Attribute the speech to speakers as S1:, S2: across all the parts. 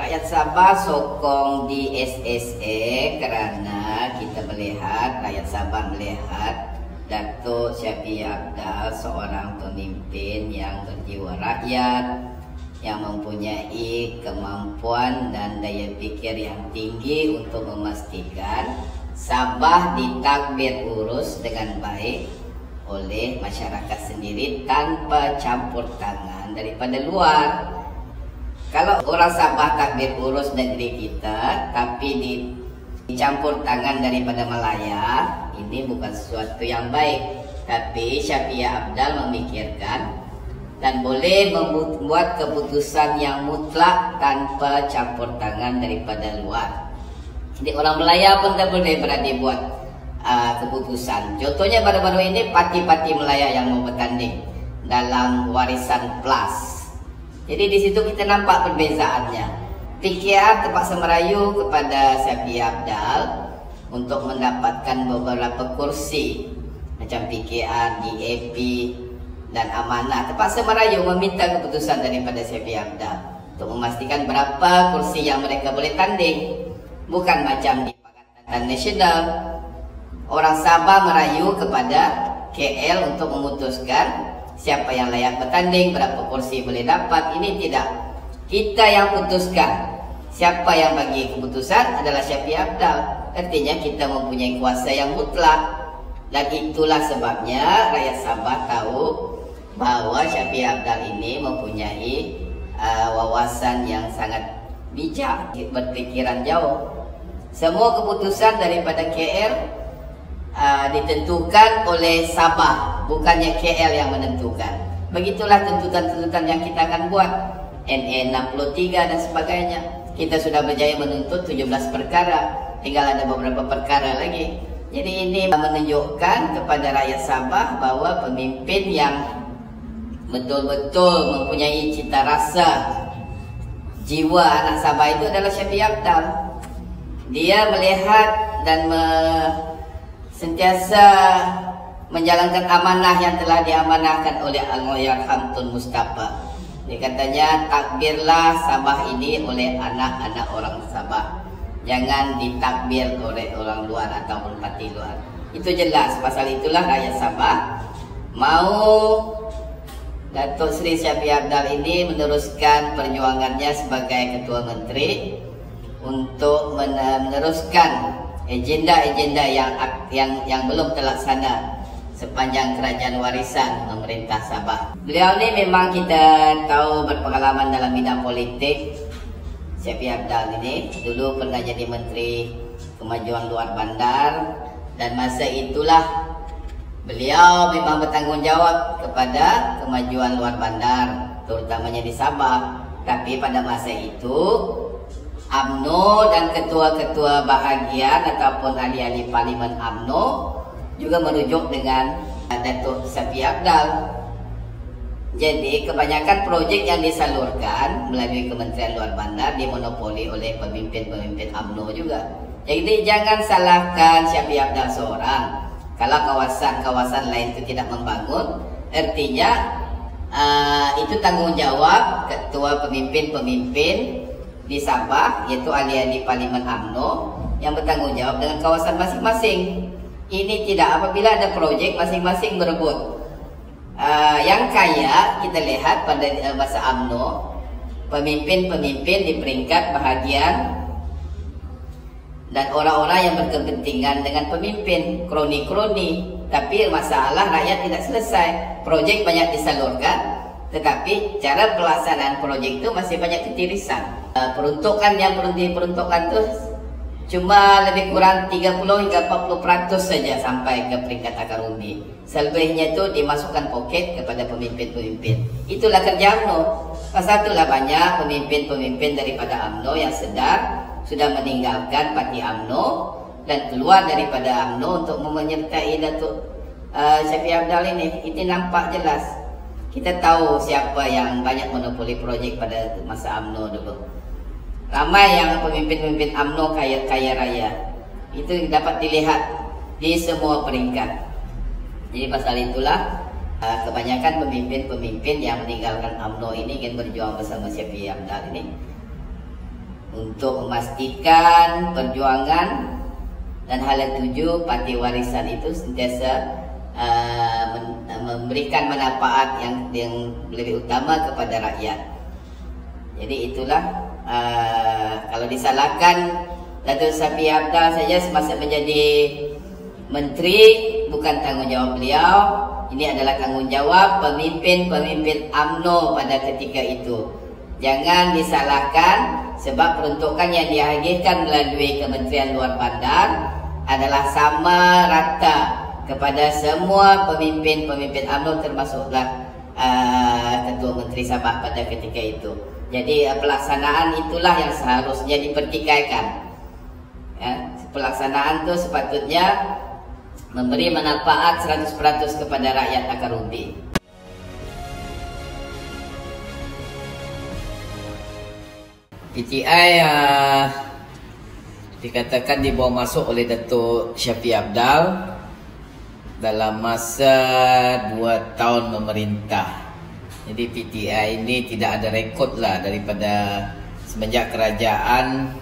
S1: Rakyat Sabah sokong di SSE karena kita melihat, rakyat Sabah melihat Datuk Syafiee Apdal seorang pemimpin yang berjiwa rakyat, yang mempunyai kemampuan dan daya pikir yang tinggi untuk memastikan Sabah ditadbir urus dengan baik oleh masyarakat sendiri tanpa campur tangan daripada luar. Kalau orang Sabah takbir urus negeri kita, tapi dicampur tangan daripada Malaya, ini bukan sesuatu yang baik. Tapi Syafiee Apdal memikirkan dan boleh membuat keputusan yang mutlak tanpa campur tangan daripada luar. Jadi orang Malaya pun tak boleh berani buat keputusan. Contohnya baru-baru ini parti-parti Malaya yang mau bertanding dalam Warisan Plus. Jadi di situ kita nampak perbezaannya. PKR terpaksa merayu kepada Syafiee Apdal untuk mendapatkan beberapa kursi macam PKR, DAP dan Amanah. Terpaksa merayu meminta keputusan daripada Syafiee Apdal untuk memastikan berapa kursi yang mereka boleh tanding. Bukan macam di Pakatan Nasional, orang Sabah merayu kepada KL untuk memutuskan siapa yang layak bertanding, berapa kursi boleh dapat. Ini tidak. Kita yang putuskan. Siapa yang bagi keputusan adalah Syafiee Apdal. Artinya kita mempunyai kuasa yang mutlak. Dan itulah sebabnya rakyat Sabah tahu bahwa Syafiee Apdal ini mempunyai wawasan yang sangat bijak, berpikiran jauh. Semua keputusan daripada KL ditentukan oleh Sabah, bukannya KL yang menentukan. Begitulah tuntutan-tuntutan yang kita akan buat, NE 63 dan sebagainya. Kita sudah berjaya menuntut 17 perkara, tinggal ada beberapa perkara lagi. Jadi ini menunjukkan kepada rakyat Sabah bahwa pemimpin yang betul-betul mempunyai cita rasa jiwa anak Sabah itu adalah Syafiee Apdal. Dia melihat dan sentiasa menjalankan amanah yang telah diamanahkan oleh Allahyarham Tun Mustafa. Dia katanya, takbirlah Sabah ini oleh anak-anak orang Sabah, jangan ditakbir oleh orang luar ataupun parti luar. Itu jelas. Pasal itulah rakyat Sabah mau Datuk Seri Syafiee Apdal ini meneruskan perjuangannya sebagai Ketua Menteri untuk meneruskan agenda-agenda yang belum terlaksana sepanjang kerajaan warisan pemerintah Sabah. Beliau ni memang kita tahu berpengalaman dalam bidang politik. Syafiee Apdal ini dulu pernah jadi Menteri Kemajuan Luar Bandar, dan masa itulah beliau memang bertanggungjawab kepada kemajuan luar bandar, terutamanya di Sabah. Tapi pada masa itu UMNO dan ketua-ketua bahagian ataupun ahli-ahli parlimen UMNO juga merujuk dengan Datuk Syafiee Apdal. Jadi kebanyakan projek yang disalurkan melalui Kementerian Luar Bandar dimonopoli oleh pemimpin-pemimpin UMNO juga. Jadi jangan salahkan Syafiee Apdal seorang. Kalau kawasan-kawasan lain itu tidak membangun, artinya itu tanggungjawab ketua pemimpin-pemimpin di Sabah, yaitu ahli-ahli parlimen UMNO yang bertanggung jawab dengan kawasan masing-masing. Ini tidak, apabila ada projek masing-masing berebut. Yang kaya kita lihat pada masa UMNO, pemimpin-pemimpin di peringkat bahagian dan orang-orang yang berkepentingan dengan pemimpin, kroni-kroni. Tapi masalah rakyat tidak selesai. Projek banyak disalurkan, tetapi cara pelaksanaan projek itu masih banyak ketirisan. Peruntukan yang perlu diperuntukkan itu cuma lebih kurang 30 hingga 40% saja sampai ke peringkat akar umbi. Selebihnya itu dimasukkan poket kepada pemimpin-pemimpin. Itulah kerja UMNO. Pasal itulah banyak pemimpin-pemimpin daripada UMNO yang sedar sudah meninggalkan parti UMNO dan keluar daripada UMNO untuk menyertai Datuk Syafiee Apdal ini. Ini nampak jelas. Kita tahu siapa yang banyak monopoli projek pada masa UMNO dulu. Ramai yang pemimpin-pemimpin UMNO kaya raya. Itu dapat dilihat di semua peringkat. Jadi pasal itulah kebanyakan pemimpin-pemimpin yang meninggalkan UMNO ini ingin berjuang bersama Syafiee Apdal ini. untuk memastikan perjuangan dan hal yang tujuh, parti warisan itu sentiasa memberikan manfaat yang lebih utama kepada rakyat. Jadi itulah kalau disalahkan Datuk Syafiee Apdal saja semasa menjadi menteri, bukan tanggungjawab beliau. Ini adalah tanggungjawab pemimpin-pemimpin UMNO pada ketika itu. Jangan disalahkan, sebab peruntukan yang dihadirkan melalui Kementerian Luar Bandar adalah sama rata kepada semua pemimpin-pemimpin UMNO, termasuklah Ketua Menteri Sabah pada ketika itu. Jadi pelaksanaan itulah yang seharusnya dipertikaikan. Pelaksanaan itu sepatutnya memberi manfaat 100% kepada rakyat akar umbi. PTI dikatakan dibawa masuk oleh Datuk Syafiee Apdal dalam masa 2 tahun memerintah. Jadi PTI ini tidak ada rekod lah daripada semenjak kerajaan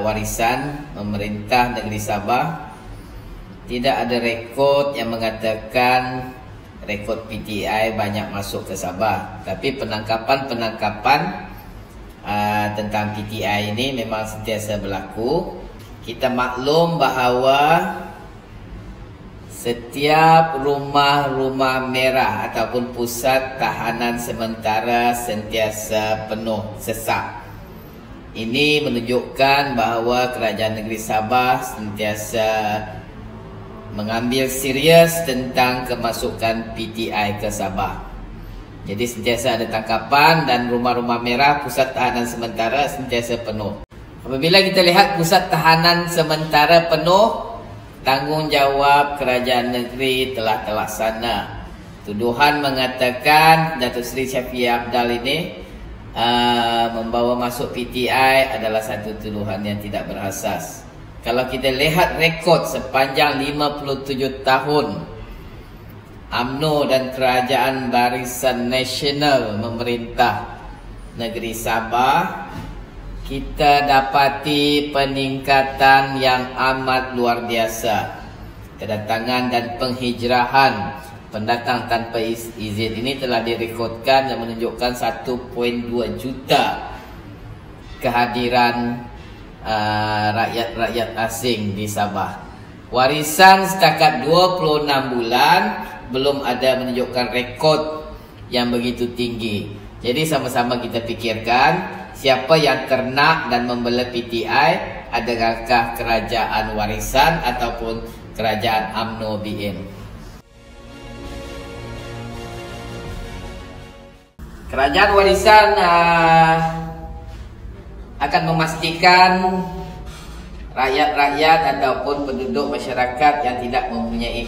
S1: warisan memerintah negeri Sabah. Tidak ada rekod yang mengatakan rekod PTI banyak masuk ke Sabah. Tapi penangkapan-penangkapan tentang PTI ini memang sentiasa berlaku. Kita maklum bahawa setiap rumah-rumah merah ataupun pusat tahanan sementara sentiasa penuh sesak. Ini menunjukkan bahawa kerajaan negeri Sabah sentiasa mengambil serius tentang kemasukan PTI ke Sabah. Jadi sentiasa ada tangkapan dan rumah-rumah merah pusat tahanan sementara sentiasa penuh. Apabila kita lihat pusat tahanan sementara penuh, tanggungjawab kerajaan negeri telah terlaksana. Tuduhan mengatakan Datuk Seri Syafiee Apdal ini membawa masuk PTI adalah satu tuduhan yang tidak berasas. Kalau kita lihat rekod sepanjang 57 tahun UMNO dan Kerajaan Barisan Nasional memerintah negeri Sabah, kita dapati peningkatan yang amat luar biasa. Kedatangan dan penghijrahan pendatang tanpa izin ini telah direkodkan dan menunjukkan 1.2 juta kehadiran rakyat-rakyat asing di Sabah. Warisan setakat 26 bulan belum ada menunjukkan rekod yang begitu tinggi. Jadi sama-sama kita fikirkan siapa yang ternak dan membela PTI, adakah kerajaan warisan ataupun kerajaan UMNO BN. Kerajaan warisan akan memastikan rakyat-rakyat ataupun penduduk masyarakat yang tidak mempunyai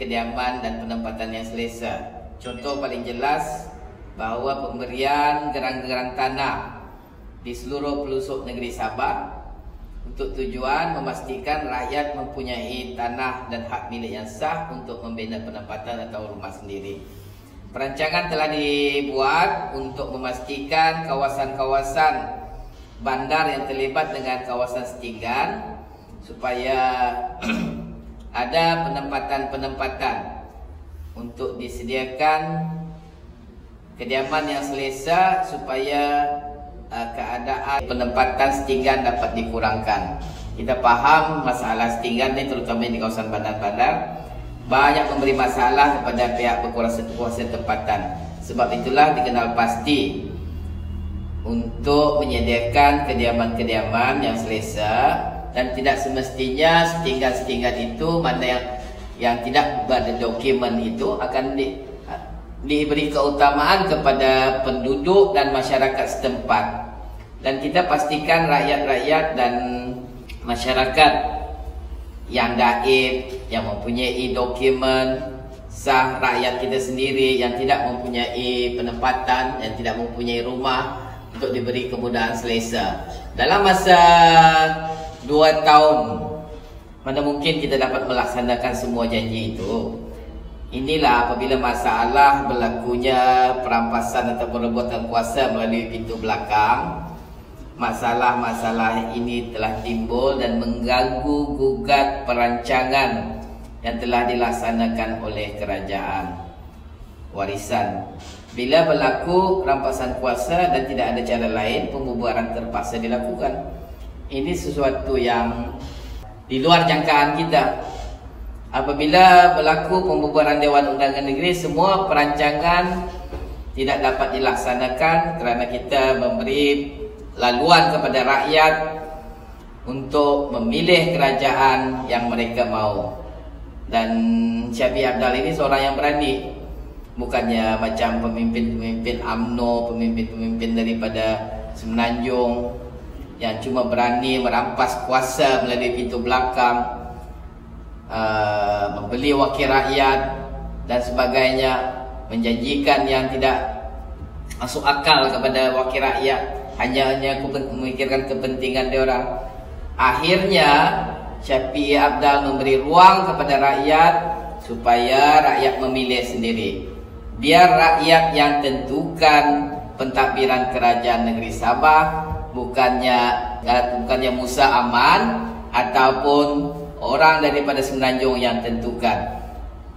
S1: kediaman dan penempatan yang selesa. Contoh paling jelas bahawa pemberian gerang-gerang tanah di seluruh pelosok negeri Sabah untuk tujuan memastikan rakyat mempunyai tanah dan hak milik yang sah untuk membina penempatan atau rumah sendiri. Perancangan telah dibuat untuk memastikan kawasan-kawasan bandar yang terlibat dengan kawasan setinggan supaya ada penempatan-penempatan untuk disediakan kediaman yang selesa supaya keadaan penempatan setinggan dapat dikurangkan. Kita faham masalah setinggan ini terutama di kawasan bandar-bandar banyak memberi masalah kepada pihak berkuasa tempatan. Sebab itulah dikenal pasti untuk menyediakan kediaman-kediaman yang selesa, dan tidak semestinya setinggan-setinggan itu mana yang tidak berdokumen itu akan diberi keutamaan kepada penduduk dan masyarakat setempat. Dan kita pastikan rakyat-rakyat dan masyarakat yang daib, yang mempunyai dokumen sah, rakyat kita sendiri yang tidak mempunyai penempatan, yang tidak mempunyai rumah, untuk diberi kemudahan selesa. Dalam masa 2 tahun, mana mungkin kita dapat melaksanakan semua janji itu. Inilah apabila masalah berlakunya perampasan atau perebutan kuasa melalui pintu belakang, masalah-masalah ini telah timbul dan mengganggu gugat perancangan yang telah dilaksanakan oleh kerajaan warisan. Bila berlaku rampasan kuasa dan tidak ada cara lain, pembubaran terpaksa dilakukan. Ini sesuatu yang di luar jangkaan kita. Apabila berlaku pembubaran Dewan Undangan Negeri, semua perancangan tidak dapat dilaksanakan kerana kita memberi laluan kepada rakyat untuk memilih kerajaan yang mereka mahu. Dan Syafiee Apdal ini seorang yang berani, bukannya macam pemimpin-pemimpin UMNO, pemimpin-pemimpin daripada Semenanjung yang cuma berani merampas kuasa melalui pintu belakang, membeli wakil rakyat dan sebagainya, menjanjikan yang tidak masuk akal kepada wakil rakyat, hanya memikirkan kepentingan dia orang. Akhirnya Syafiee Apdal memberi ruang kepada rakyat supaya rakyat memilih sendiri. Biar rakyat yang tentukan pentadbiran kerajaan negeri Sabah, bukannya Musa Aman ataupun orang daripada Semenanjung yang tentukan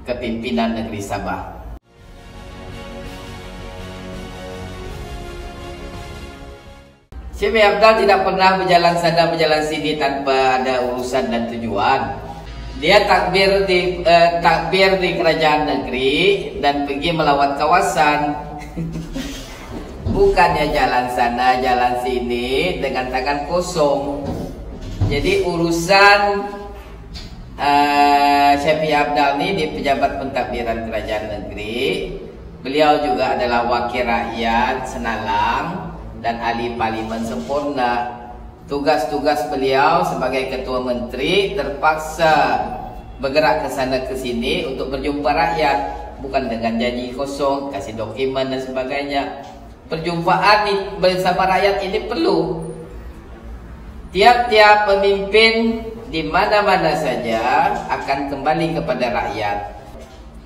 S1: kepimpinan negeri Sabah. Syafiee Apdal tidak pernah berjalan sana berjalan sini tanpa ada urusan dan tujuan. Dia takbir di kerajaan negeri dan pergi melawat kawasan. Bukannya jalan sana jalan sini dengan tangan kosong. Jadi urusan Syafiee Apdal ni di pejabat pentadbiran kerajaan negeri. Beliau juga adalah wakil rakyat Senalang dan ahli parlimen sempurna. Tugas-tugas beliau sebagai ketua menteri terpaksa bergerak ke sana ke sini untuk berjumpa rakyat, bukan dengan janji kosong, kasih dokumen dan sebagainya. Perjumpaan bersama rakyat ini perlu. Tiap-tiap pemimpin di mana-mana saja akan kembali kepada rakyat,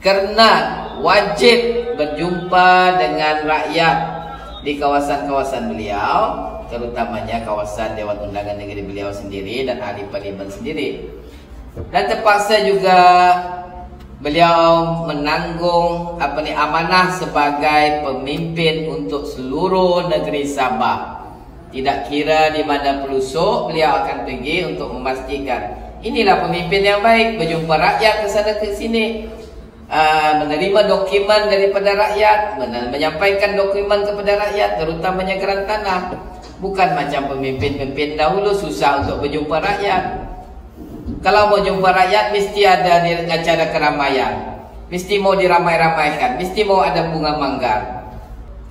S1: karena wajib berjumpa dengan rakyat di kawasan-kawasan beliau, terutamanya kawasan Dewan Undangan Negeri beliau sendiri dan ahli parlimen sendiri. Dan terpaksa juga beliau menanggung amanah sebagai pemimpin untuk seluruh negeri Sabah. Tidak kira di mana pelosok, beliau akan pergi untuk memastikan inilah pemimpin yang baik, berjumpa rakyat ke sana ke sini, menerima dokumen daripada rakyat, menyampaikan dokumen kepada rakyat, terutamanya geran tanah. Bukan macam pemimpin-pemimpin dahulu susah untuk berjumpa rakyat. Kalau mau jumpa rakyat mesti ada di acara keramaian, mesti mau diramai-ramaikan, mesti mau ada bunga manggar.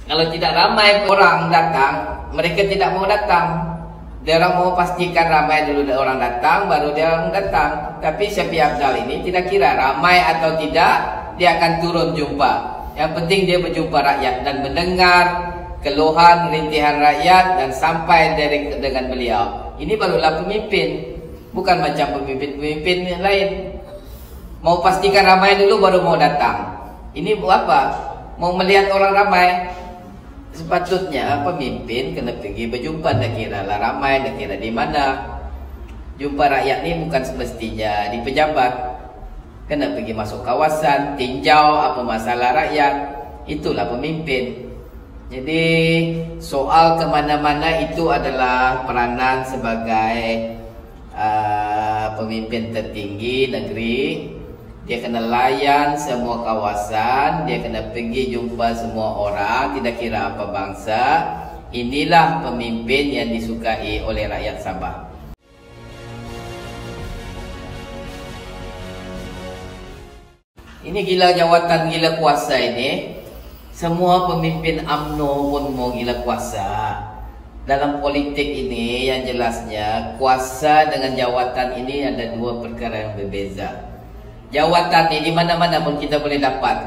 S1: Kalau tidak ramai orang datang, mereka tidak mau datang. Dia orang mau pastikan ramai dulu orang datang, baru dia orang datang. Tapi Syafiee Apdal ini tidak kira ramai atau tidak, dia akan turun jumpa. Yang penting dia berjumpa rakyat dan mendengar keluhan, rintihan rakyat dan sampai dengan beliau. Ini barulah pemimpin. Bukan macam pemimpin-pemimpin yang lain. Mau pastikan ramai dulu baru mau datang. Ini buat apa? Mau melihat orang ramai. Sepatutnya pemimpin kena pergi berjumpa, dah kira lah ramai, dah kira di mana. Jumpa rakyat ni bukan semestinya di pejabat. Kena pergi masuk kawasan, tinjau apa masalah rakyat. Itulah pemimpin. Jadi soal kemana-mana itu adalah peranan sebagai pemimpin tertinggi negeri. Dia kena layan semua kawasan, dia kena pergi jumpa semua orang, tidak kira apa bangsa. Inilah pemimpin yang disukai oleh rakyat Sabah. Ini gila jawatan, gila kuasa ini. Semua pemimpin UMNO pun mau gila kuasa. Dalam politik ini yang jelasnya kuasa dengan jawatan ini ada dua perkara yang berbeza. Jawatan ini di mana-mana pun kita boleh dapat.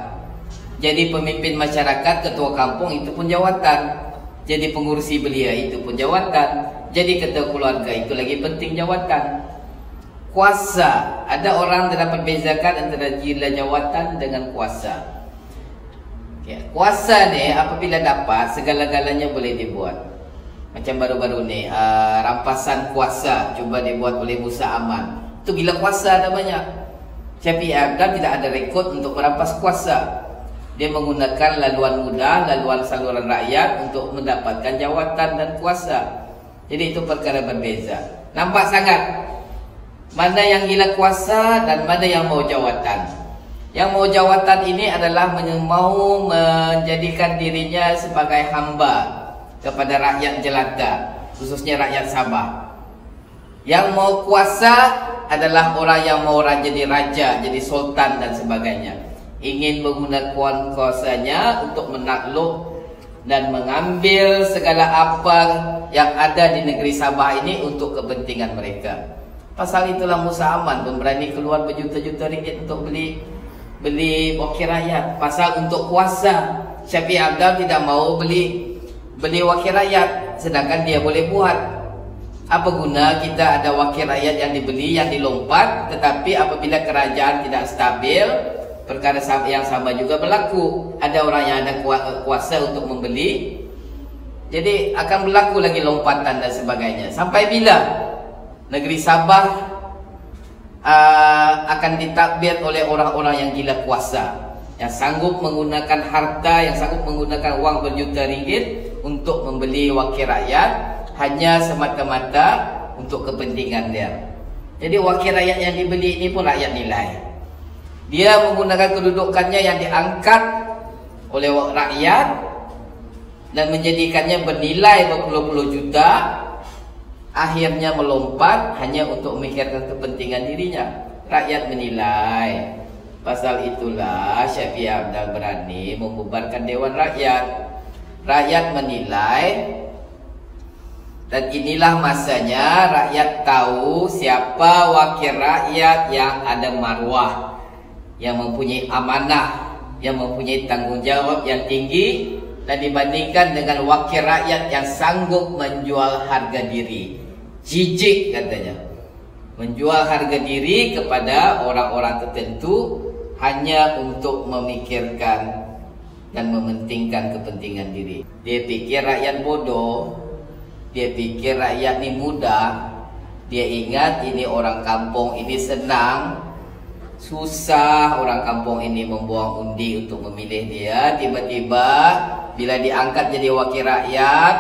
S1: Jadi pemimpin masyarakat, ketua kampung itu pun jawatan. Jadi pengurusi belia itu pun jawatan. Jadi ketua keluarga itu lagi penting jawatan. Kuasa, ada orang terdapat bezakan antara gila jawatan dengan kuasa. Kuasa ni apabila dapat, segala-galanya boleh dibuat. Macam baru-baru ni rampasan kuasa cuba dibuat oleh Musa Aman. Itu gila kuasa namanya. Syafi'i Abdal tidak ada rekod untuk merampas kuasa. Dia menggunakan laluan mudah, laluan saluran rakyat untuk mendapatkan jawatan dan kuasa. Jadi itu perkara berbeza. Nampak sangat mana yang gila kuasa dan mana yang mau jawatan. Yang mau jawatan ini adalah mau menjadikan dirinya sebagai hamba kepada rakyat jelata, khususnya rakyat Sabah. Yang mau kuasa adalah orang yang mau jadi raja, jadi sultan dan sebagainya. Ingin menggunakan kuasanya untuk menakluk dan mengambil segala apa yang ada di negeri Sabah ini untuk kepentingan mereka. Pasal itulah Musa Aman pun berani keluar berjuta-juta ringgit untuk beli wakil rakyat. Pasal untuk kuasa. Syafi'i Abdal tidak mau beli wakil rakyat, sedangkan dia boleh buat. Apa guna kita ada wakil rakyat yang dibeli, yang dilompat, tetapi apabila kerajaan tidak stabil, perkara yang sama juga berlaku. Ada orang yang ada kuasa untuk membeli, jadi akan berlaku lagi lompatan dan sebagainya. Sampai bila negeri Sabah akan ditakbir oleh orang-orang yang gila kuasa, yang sanggup menggunakan harta, yang sanggup menggunakan uang berjuta ringgit untuk membeli wakil rakyat hanya semata-mata untuk kepentingan dia. Jadi wakil rakyat yang dibeli ini pun rakyat nilai. Dia menggunakan kedudukannya yang diangkat oleh rakyat dan menjadikannya bernilai berpuluh-puluh juta, akhirnya melompat hanya untuk memikirkan kepentingan dirinya. Rakyat menilai. Pasal itulah Syafi'i Abdal berani membubarkan Dewan Rakyat. Rakyat menilai, dan inilah masanya rakyat tahu siapa wakil rakyat yang ada maruah, yang mempunyai amanah, yang mempunyai tanggung jawab yang tinggi, dan dibandingkan dengan wakil rakyat yang sanggup menjual harga diri. Jijik katanya, menjual harga diri kepada orang-orang tertentu hanya untuk memikirkan dan mementingkan kepentingan diri. Dia pikir rakyat bodoh, dia pikir rakyat ni mudah. Dia ingat ini orang kampung ini senang. Susah orang kampung ini membuang undi untuk memilih dia. Tiba-tiba bila diangkat jadi wakil rakyat,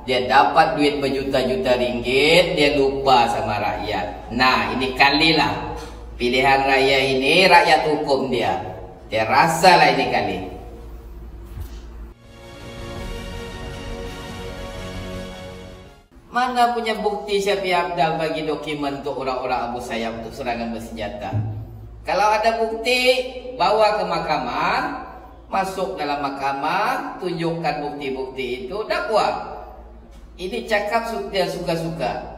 S1: dia dapat duit berjuta-juta ringgit, dia lupa sama rakyat. Nah, ini kalilah pilihan raya ini rakyat hukum dia. Dia rasalah ini kali. Mana punya bukti Syafi'i Abdal bagi dokumen untuk orang-orang Abu Sayyaf untuk serangan bersenjata? Kalau ada bukti, bawa ke mahkamah, masuk dalam mahkamah, tunjukkan bukti-bukti itu, dakwa. Ini cakap dia suka-suka.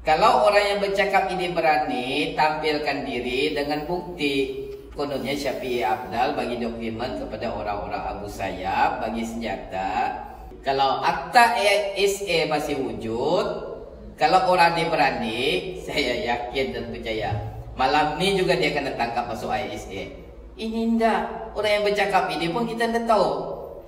S1: Kalau orang yang bercakap ini berani tampilkan diri dengan bukti, kononnya Syafi'i Abdal bagi dokumen kepada orang-orang Abu Sayyaf bagi senjata. Kalau akta SA masih wujud, kalau orang ini berani, saya yakin dan percaya malam ni juga dia akan ditangkap masuk ISA. Ini tidak. Orang yang bercakap ini pun kita tidak tahu.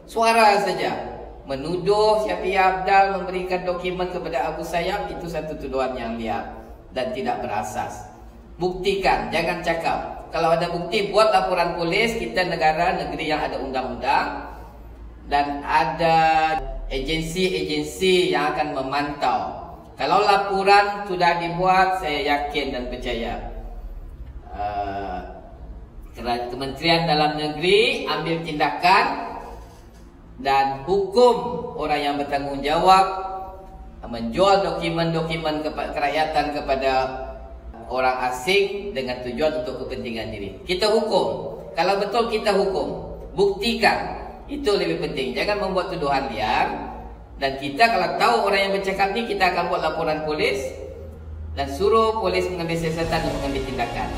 S1: Suara saja. Menuduh Syafi'i Abdal memberikan dokumen kepada Abu Sayyaf, itu satu tuduhan yang liar dan tidak berasas. Buktikan, jangan cakap. Kalau ada bukti, buat laporan polis. Kita negara, negeri yang ada undang-undang dan ada agensi-agensi yang akan memantau. Kalau laporan sudah dibuat, saya yakin dan percaya Kementerian Dalam Negeri ambil tindakan dan hukum orang yang bertanggung jawab menjual dokumen-dokumen kerakyatan kepada orang asing dengan tujuan untuk kepentingan diri. Kita hukum. Kalau betul kita hukum, buktikan. Itu lebih penting. Jangan membuat tuduhan liar. Dan kita kalau tahu orang yang bercakap ni, kita akan buat laporan polis dan suruh polis mengambil siasatan dan mengambil tindakan.